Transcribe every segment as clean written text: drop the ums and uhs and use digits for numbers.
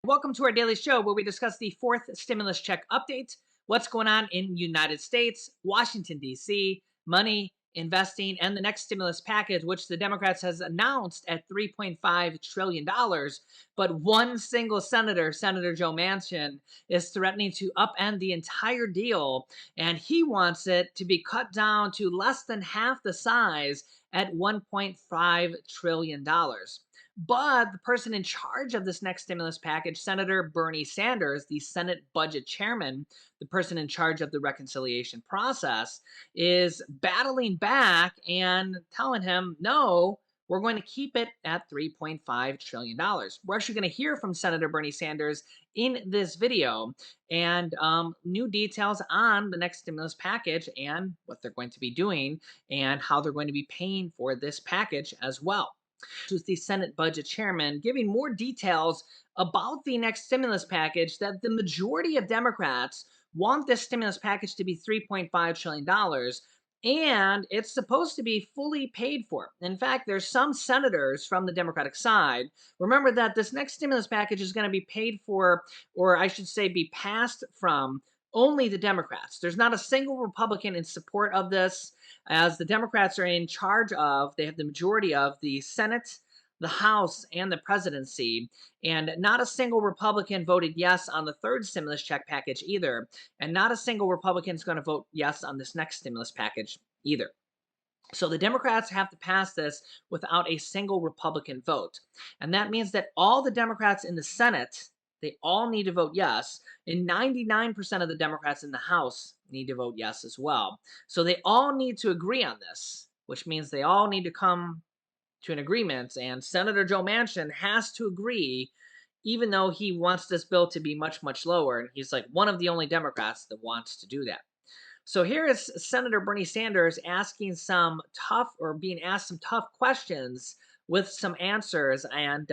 Welcome to our daily show where we discuss the fourth stimulus check update, what's going on in United States, Washington, D.C., money, investing, and the next stimulus package, which the Democrats has announced at $3.5 trillion. But one single senator, Senator Joe Manchin, is threatening to upend the entire deal, and he wants it to be cut down to less than half the size at $1.5 trillion. But the person in charge of this next stimulus package, Senator Bernie Sanders, the Senate budget chairman, the person in charge of the reconciliation process, is battling back and telling him, no, we're going to keep it at $3.5 trillion. We're actually going to hear from Senator Bernie Sanders in this video and new details on the next stimulus package and what they're going to be doing and how they're going to be paying for this package as well. Who's the Senate budget chairman, giving more details about the next stimulus package, that the majority of Democrats want this stimulus package to be $3.5 trillion, and it's supposed to be fully paid for. In fact, there's some senators from the Democratic side. Remember that this next stimulus package is going to be paid for, or I should say, be passed from only the Democrats. There's not a single Republican in support of this, as the Democrats are in charge of, they have the majority of the Senate, the House, and the presidency. And not a single Republican voted yes on the third stimulus check package either. And not a single Republican is going to vote yes on this next stimulus package either. So the Democrats have to pass this without a single Republican vote. And that means that all the Democrats in the Senate, they all need to vote yes, and 99% of the Democrats in the House need to vote yes as well. So they all need to agree on this, which means they all need to come to an agreement, and Senator Joe Manchin has to agree, even though he wants this bill to be much, much lower, and he's like one of the only Democrats that wants to do that. So here is Senator Bernie Sanders asking some tough, or being asked some tough questions with some answers, and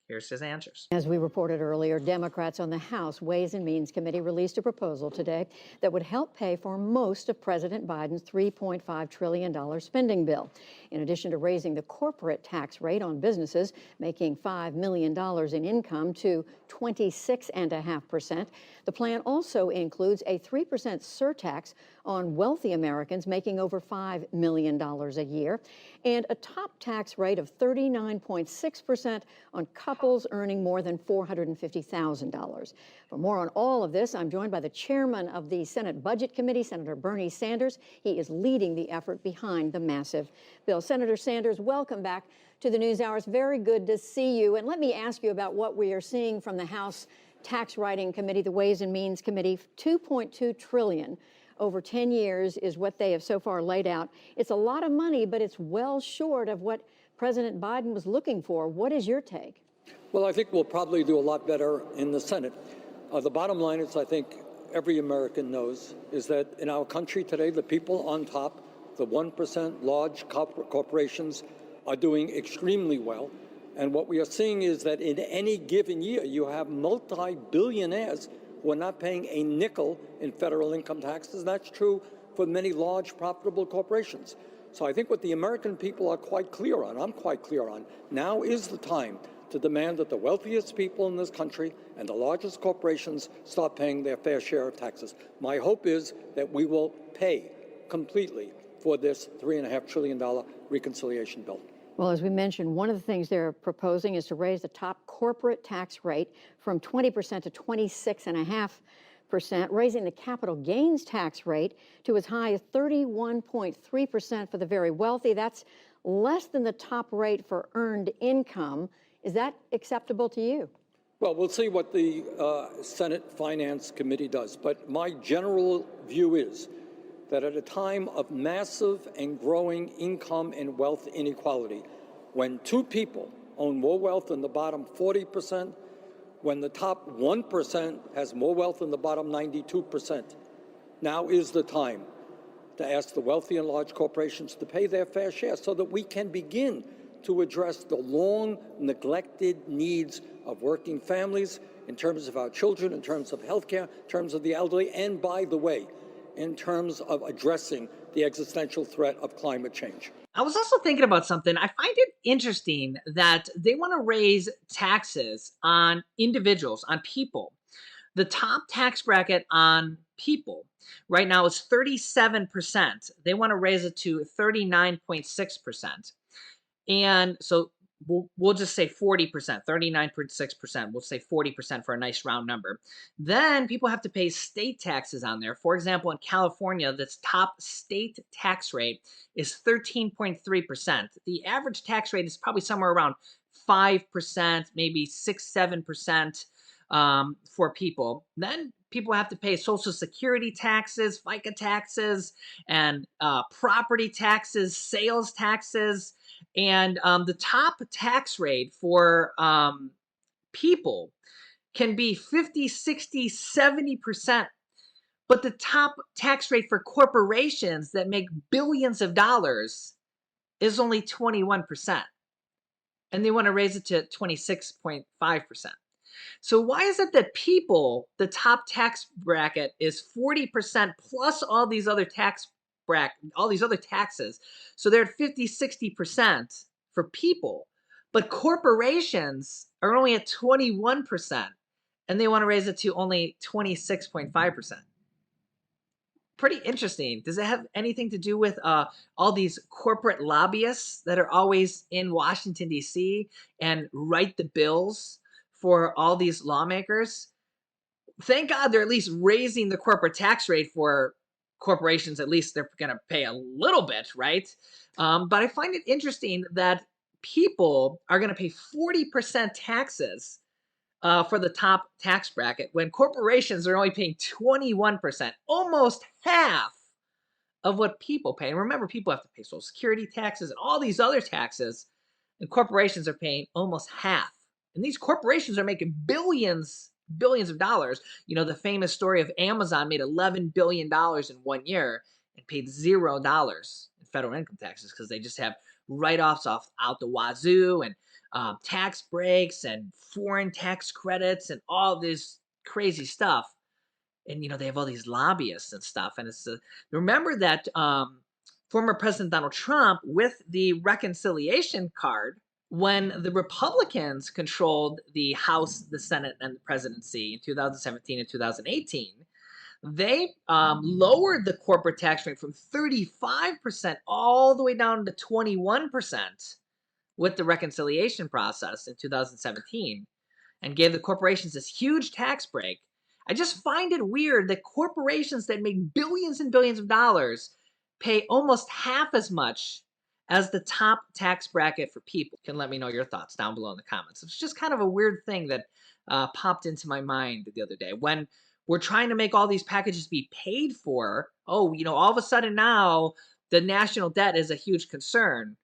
here's his answers. As we reported earlier, Democrats on the House Ways and Means Committee released a proposal today that would help pay for most of President Biden's $3.5 trillion spending bill. In addition to raising the corporate tax rate on businesses making $5 million in income to 26.5%, the plan also includes a 3% surtax on wealthy Americans making over $5 million a year, and a top tax rate of 39.6% on couples earning more than $450,000. For more on all of this, I'm joined by the chairman of the Senate Budget Committee, Senator Bernie Sanders. He is leading the effort behind the massive bill. Senator Sanders, welcome back to the NewsHour. It's very good to see you. And let me ask you about what we are seeing from the House Tax Writing Committee, the Ways and Means Committee. $2.2 trillion over 10 years is what they have so far laid out. It's a lot of money, but it's well short of what President Biden was looking for. What is your take? Well, I think we'll probably do a lot better in the Senate. The bottom line is, I think every American knows, is that in our country today, the people on top, the 1% large corporations, are doing extremely well. And what we are seeing is that in any given year, you have multi-billionaires who are not paying a nickel in federal income taxes. That's true for many large, profitable corporations. So I think what the American people are quite clear on, I'm quite clear on, now is the time to demand that the wealthiest people in this country and the largest corporations start paying their fair share of taxes. My hope is that we will pay completely for this $3.5 trillion reconciliation bill. Well, as we mentioned, one of the things they're proposing is to raise the top corporate tax rate from 20% to 26.5%, raising the capital gains tax rate to as high as 31.3% for the very wealthy. That's less than the top rate for earned income. Is that acceptable to you? Well, we'll see what the Senate Finance Committee does. But my general view is that at a time of massive and growing income and wealth inequality, when two people own more wealth than the bottom 40%, when the top 1% has more wealth than the bottom 92%, now is the time to ask the wealthy and large corporations to pay their fair share so that we can begin to address the long neglected needs of working families in terms of our children, in terms of health care, in terms of the elderly. And by the way, in terms of addressing the existential threat of climate change. I was also thinking about something. I find it interesting that they want to raise taxes on individuals, on people. The top tax bracket on people right now is 37%. They want to raise it to 39.6%. And so we'll just say 40%, 39.6%. We'll say 40% for a nice round number. Then people have to pay state taxes on there. For example, in California, this top state tax rate is 13.3%. The average tax rate is probably somewhere around 5%, maybe 6, 7% for people. Then people have to pay Social Security taxes, FICA taxes, and property taxes, sales taxes. And the top tax rate for people can be 50, 60, 70%. But the top tax rate for corporations that make billions of dollars is only 21%. And they want to raise it to 26.5%. So why is it that people, the top tax bracket is 40% plus all these other all these other taxes. So they're at 50, 60% for people, but corporations are only at 21% and they want to raise it to only 26.5%. Pretty interesting. Does it have anything to do with all these corporate lobbyists that are always in Washington, D.C. and write the bills for all these lawmakers? Thank God they're at least raising the corporate tax rate for corporations. At least they're going to pay a little bit, right? But I find it interesting that people are going to pay 40% taxes for the top tax bracket when corporations are only paying 21%, almost half of what people pay. And remember, people have to pay Social Security taxes and all these other taxes, and corporations are paying almost half. And these corporations are making billions of dollars. You know, the famous story of Amazon made $11 billion in 1 year and paid $0 in federal income taxes because they just have write-offs out the wazoo and tax breaks and foreign tax credits and all this crazy stuff. And, you know, they have all these lobbyists and stuff. And it's remember that former President Donald Trump, with the reconciliation card, when the Republicans controlled the House, the Senate, and the presidency in 2017 and 2018, they lowered the corporate tax rate from 35% all the way down to 21% with the reconciliation process in 2017 and gave the corporations this huge tax break. I just find it weird that corporations that make billions and billions of dollars pay almost half as much as the top tax bracket for people. You can let me know your thoughts down below in the comments. It's just kind of a weird thing that popped into my mind the other day. When we're trying to make all these packages be paid for, oh, you know, all of a sudden now the national debt is a huge concern,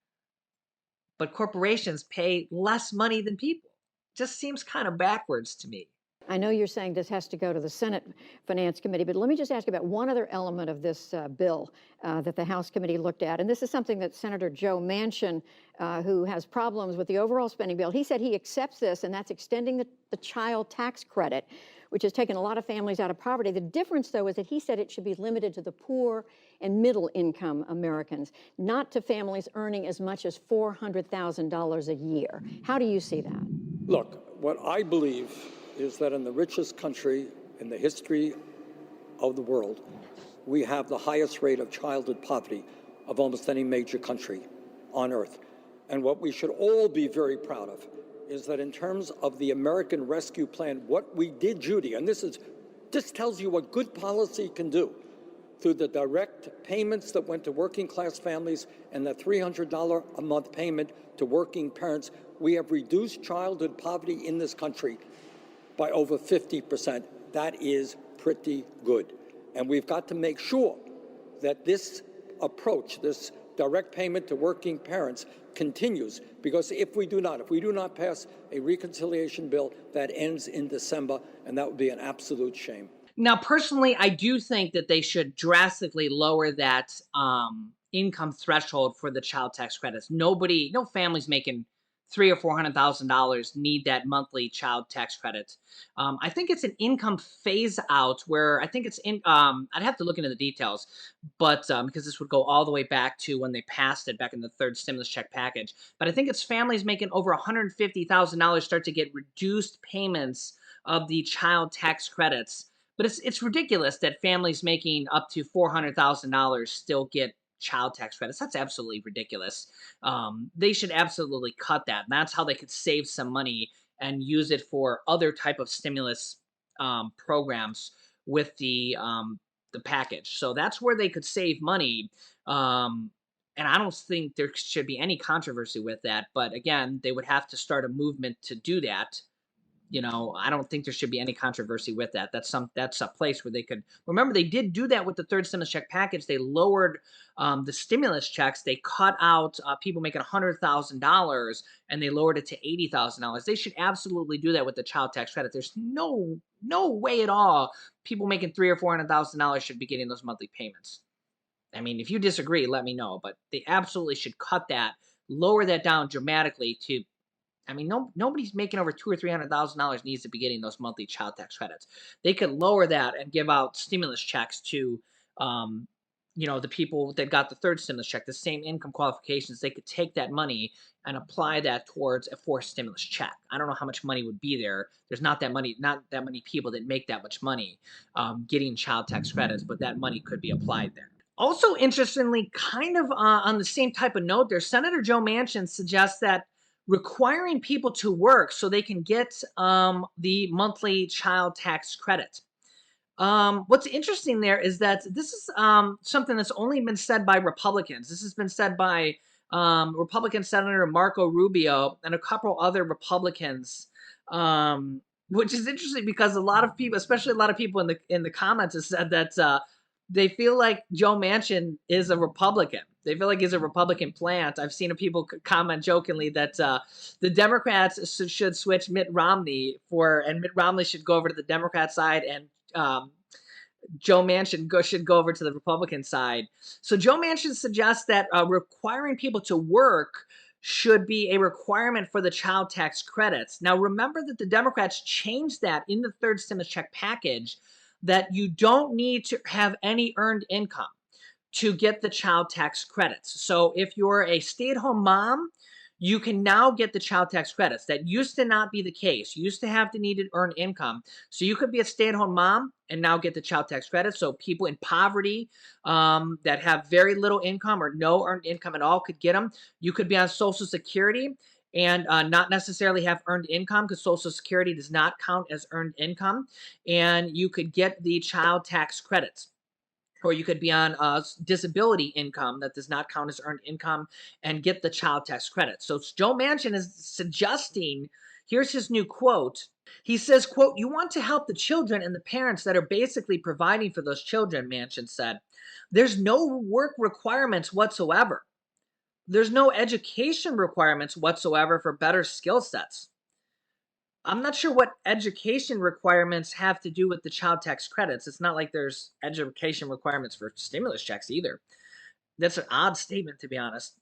but corporations pay less money than people. Just seems kind of backwards to me. I know you're saying this has to go to the Senate Finance Committee, but let me just ask about one other element of this bill that the House committee looked at. And this is something that Senator Joe Manchin, who has problems with the overall spending bill, he said he accepts this, and that's extending the child tax credit, which has taken a lot of families out of poverty. The difference, though, is that he said it should be limited to the poor and middle income Americans, not to families earning as much as $400,000 a year. How do you see that? Look, what I believe is that in the richest country in the history of the world, we have the highest rate of childhood poverty of almost any major country on earth. And what we should all be very proud of is that in terms of the American Rescue Plan, what we did, Judy, and this tells you what good policy can do, through the direct payments that went to working class families and the $300 a month payment to working parents, we have reduced childhood poverty in this country by over 50%. That is pretty good. And we've got to make sure that this approach, this direct payment to working parents, continues, because if we do not pass a reconciliation bill, that ends in December, and that would be an absolute shame. Now, personally, I do think that they should drastically lower that income threshold for the child tax credits. No family's making $300,000 or $400,000 need that monthly child tax credit. I think it's an income phase out where I think it's in. I'd have to look into the details, but because this would go all the way back to when they passed it back in the third stimulus check package. But I think it's families making over $150,000 start to get reduced payments of the child tax credits. But it's ridiculous that families making up to $400,000 still get child tax credits. That's absolutely ridiculous. They should absolutely cut that. And that's how they could save some money and use it for other type of stimulus programs with the package. So that's where they could save money. And I don't think there should be any controversy with that. But again, they would have to start a movement to do that. I don't think there should be any controversy with that. That's a place where they could remember they did do that with the third stimulus check package. They lowered the stimulus checks. They cut out people making $100,000 and they lowered it to $80,000. They should absolutely do that with the child tax credit. There's no way at all people making $300,000 or $400,000 should be getting those monthly payments. I mean, if you disagree, let me know. But they absolutely should cut that, lower that down dramatically to. I mean, nobody's making over $200,000 or $300,000 needs to be getting those monthly child tax credits. They could lower that and give out stimulus checks to, the people that got the third stimulus check, the same income qualifications. They could take that money and apply that towards a fourth stimulus check. I don't know how much money would be there. There's not that many people that make that much money getting child tax credits, but that money could be applied there. Also, interestingly, kind of on the same type of note, there, Senator Joe Manchin suggests that requiring people to work so they can get the monthly child tax credit. What's interesting there is that this is something that's only been said by Republicans. This has been said by Republican Senator Marco Rubio and a couple other Republicans, which is interesting because a lot of people, especially a lot of people in the comments, have said that they feel like Joe Manchin is a Republican. They feel like he's a Republican plant. I've seen people comment jokingly that the Democrats should switch Mitt Romney and Mitt Romney should go over to the Democrat side, and Joe Manchin should go over to the Republican side. So Joe Manchin suggests that requiring people to work should be a requirement for the child tax credits. Now, remember that the Democrats changed that in the third stimulus check package, that you don't need to have any earned income to get the child tax credits. So if you're a stay-at-home mom, you can now get the child tax credits. That used to not be the case. You used to have to need to earn income. So you could be a stay-at-home mom and now get the child tax credits. So people in poverty that have very little income or no earned income at all could get them. You could be on Social Security and not necessarily have earned income because Social Security does not count as earned income. And you could get the child tax credits. Or you could be on disability income that does not count as earned income and get the child tax credit. So Joe Manchin is suggesting, here's his new quote. He says, quote, "You want to help the children and the parents that are basically providing for those children," Manchin said. "There's no work requirements whatsoever. There's no education requirements whatsoever for better skill sets." I'm not sure what education requirements have to do with the child tax credits. It's not like there's education requirements for stimulus checks either. That's an odd statement, to be honest.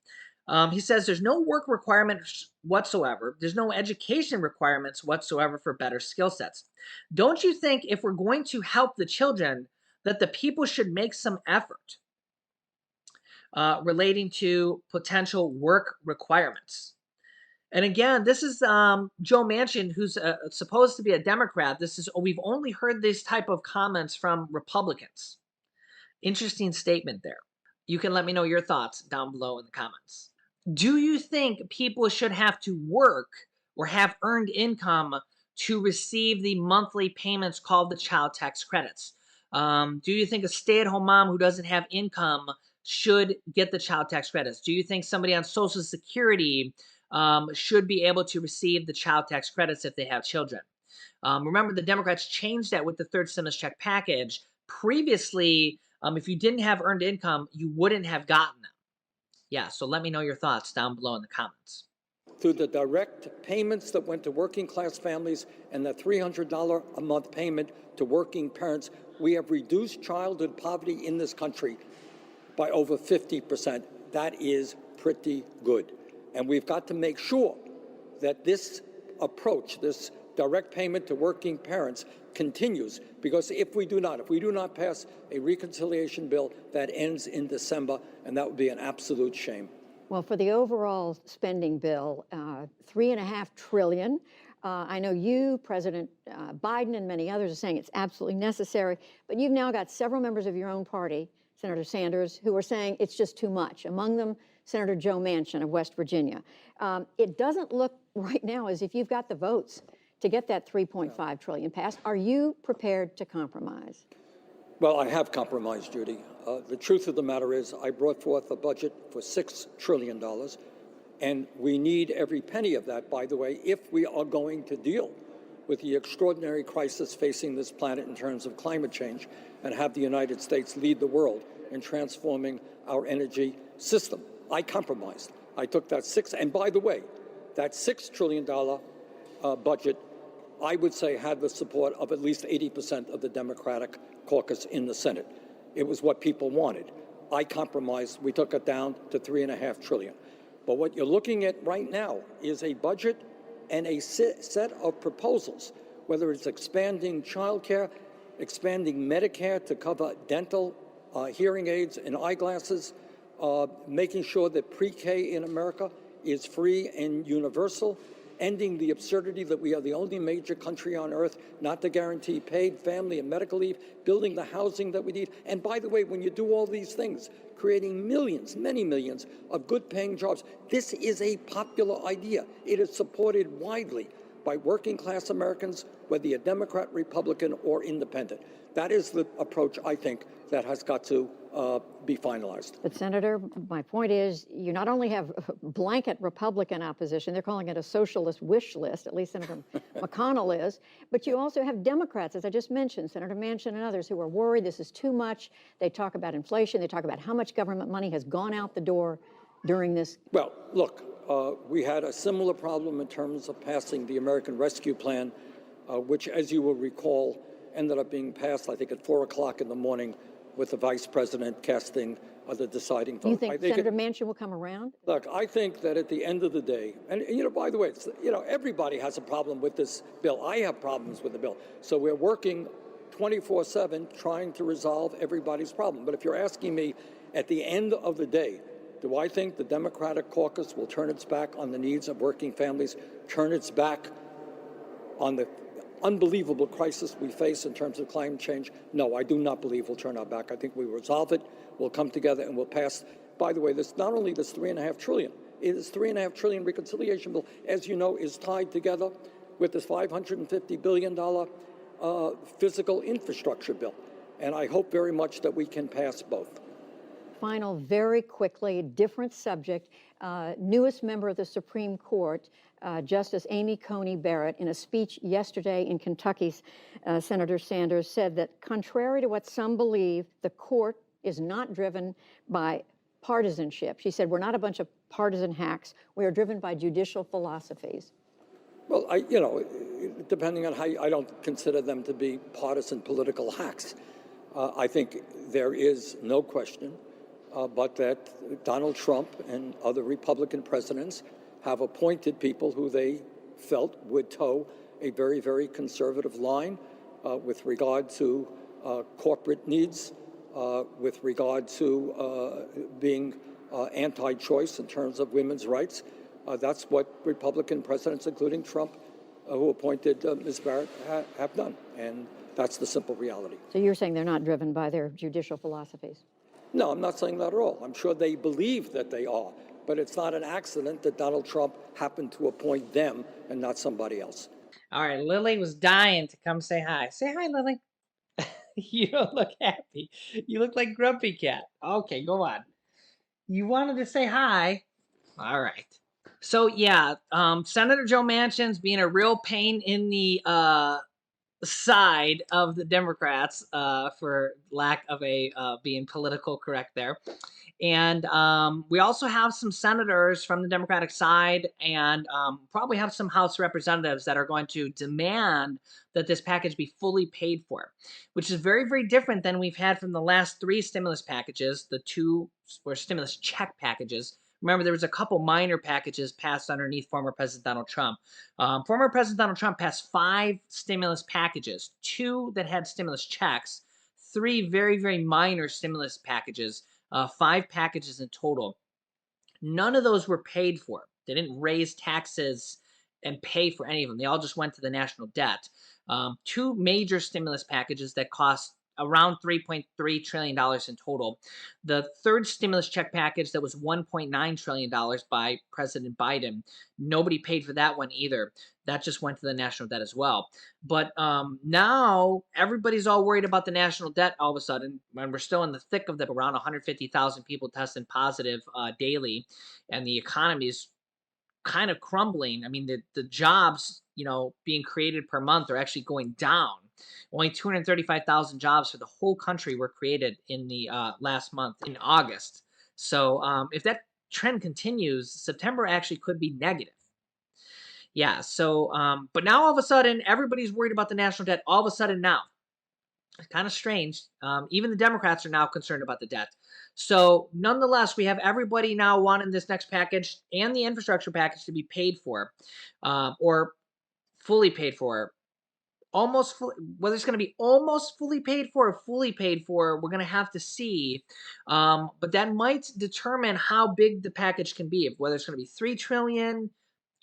He says there's no work requirements whatsoever. There's no education requirements whatsoever for better skill sets. Don't you think if we're going to help the children that the people should make some effort relating to potential work requirements? And again, this is Joe Manchin, who's supposed to be a Democrat. We've only heard this type of comments from Republicans. Interesting statement there. You can let me know your thoughts down below in the comments. Do you think people should have to work or have earned income to receive the monthly payments called the child tax credits? Do you think a stay-at-home mom who doesn't have income should get the child tax credits? Do you think somebody on Social Security should be able to receive the child tax credits if they have children? Remember, the Democrats changed that with the third stimulus check package. Previously, if you didn't have earned income, you wouldn't have gotten them. Yeah, so let me know your thoughts down below in the comments. Through the direct payments that went to working class families and the $300 a month payment to working parents, we have reduced childhood poverty in this country by over 50%. That is pretty good. And we've got to make sure that this approach, this direct payment to working parents, continues, because if we do not pass a reconciliation bill, that ends in December, and that would be an absolute shame. Well, for the overall spending bill, $3.5 trillion. I know you, President Biden, and many others are saying it's absolutely necessary, but you've now got several members of your own party, Senator Sanders, who are saying it's just too much. Among them, Senator Joe Manchin of West Virginia. It doesn't look right now as if you've got the votes to get that $3.5 trillion passed. Are you prepared to compromise? Well, I have compromised, Judy. The truth of the matter is I brought forth a budget for $6 trillion, and we need every penny of that, by the way, if we are going to deal with the extraordinary crisis facing this planet in terms of climate change and have the United States lead the world in transforming our energy system. I compromised. I took that and by the way, that $6 trillion budget, I would say, had the support of at least 80% of the Democratic caucus in the Senate. It was what people wanted. I compromised. We took it down to $3.5 trillion. But what you're looking at right now is a budget and a set of proposals, whether it's expanding childcare, expanding Medicare to cover dental, hearing aids, and eyeglasses, making sure that pre-K in America is free and universal, ending the absurdity that we are the only major country on earth not to guarantee paid family and medical leave, building the housing that we need. And by the way, when you do all these things, creating millions, many millions of good-paying jobs, this is a popular idea. It is supported widely by working-class Americans, whether you're Democrat, Republican, or independent. That is the approach, I think, that has got to be finalized. But, Senator, my point is you not only have blanket Republican opposition, they're calling it a socialist wish list, at least Senator McConnell is, but you also have Democrats, as I just mentioned, Senator Manchin and others, who are worried this is too much. They talk about inflation. They talk about how much government money has gone out the door during this. Well, look, we had a similar problem in terms of passing the American Rescue Plan, which, as you will recall, ended up being passed, I think, at 4 o'clock in the morning, with the vice president casting the deciding vote. You think Senator Manchin will come around? Look, I think that at the end of the day, and by the way, everybody has a problem with this bill. I have problems with the bill. So we're working 24/7 trying to resolve everybody's problem. But if you're asking me, at the end of the day, do I think the Democratic caucus will turn its back on the needs of working families, turn its back on the unbelievable crisis we face in terms of climate change? No, I do not believe we'll turn our back. I think we resolve it, we'll come together, and we'll pass. By the way, this not only this $3.5 trillion, it is $3.5 trillion reconciliation bill, as you know, is tied together with this $550 billion physical infrastructure bill. And I hope very much that we can pass both. Final, very quickly, different subject. Newest member of the Supreme Court, Justice Amy Coney Barrett, in a speech yesterday in Kentucky's Senator Sanders, said that contrary to what some believe, the court is not driven by partisanship. She said, we're not a bunch of partisan hacks. We are driven by judicial philosophies. Well, depending on how I don't consider them to be partisan political hacks. I think there is no question but that Donald Trump and other Republican presidents have appointed people who they felt would toe a very, very conservative line with regard to corporate needs, with regard to being anti-choice in terms of women's rights. That's what Republican presidents, including Trump, who appointed Ms. Barrett, have done. And that's the simple reality. So you're saying they're not driven by their judicial philosophies? No, I'm not saying that at all. I'm sure they believe that they are, but it's not an accident that Donald Trump happened to appoint them and not somebody else. All right, Lily was dying to come say hi. Say hi, Lily. You don't look happy. You look like Grumpy Cat. Okay, go on. You wanted to say hi. All right. So yeah, Senator Joe Manchin's being a real pain in the side of the Democrats, for lack of a being political correct there. And we also have some senators from the Democratic side, and probably have some House representatives that are going to demand that this package be fully paid for, which is very, very different than we've had from the last three stimulus packages. The two were stimulus check packages, Remember, there was a couple minor packages passed underneath former President Donald Trump. Former President Donald Trump passed 5 stimulus packages, 2 that had stimulus checks, 3 very, very minor stimulus packages, 5 packages in total. None of those were paid for. They didn't raise taxes and pay for any of them. They all just went to the national debt. 2 major stimulus packages that cost around $3.3 trillion in total. The third stimulus check package that was $1.9 trillion by President Biden, nobody paid for that one either. That just went to the national debt as well. But now everybody's all worried about the national debt all of a sudden, when we're still in the thick of the around 150,000 people testing positive daily, and the economy is kind of crumbling. I mean, the jobs, being created per month are actually going down. Only 235,000 jobs for the whole country were created in the last month in August. So if that trend continues, September actually could be negative. Yeah. So, but now all of a sudden, everybody's worried about the national debt. All of a sudden now, it's kind of strange. Even the Democrats are now concerned about the debt. So, nonetheless, we have everybody now wanting this next package and the infrastructure package to be paid for, or fully paid for. Whether it's going to be almost fully paid for or fully paid for, we're going to have to see. But that might determine how big the package can be. Whether it's going to be 3 trillion,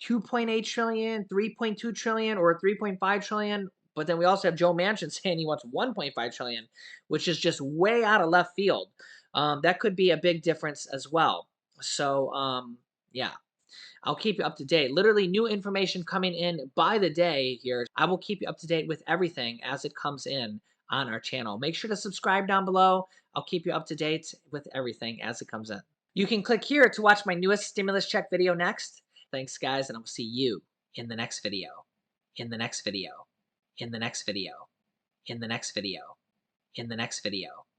2.8 trillion, 3.2 trillion, or 3.5 trillion. But then we also have Joe Manchin saying he wants 1.5 trillion, which is just way out of left field. That could be a big difference as well. So, yeah. I'll keep you up to date. Literally new information coming in by the day here. I will keep you up to date with everything as it comes in on our channel. Make sure to subscribe down below. I'll keep you up to date with everything as it comes in. You can click here to watch my newest stimulus check video next. Thanks, guys, and I will see you in the next video. In the next video. In the next video. In the next video. In the next video.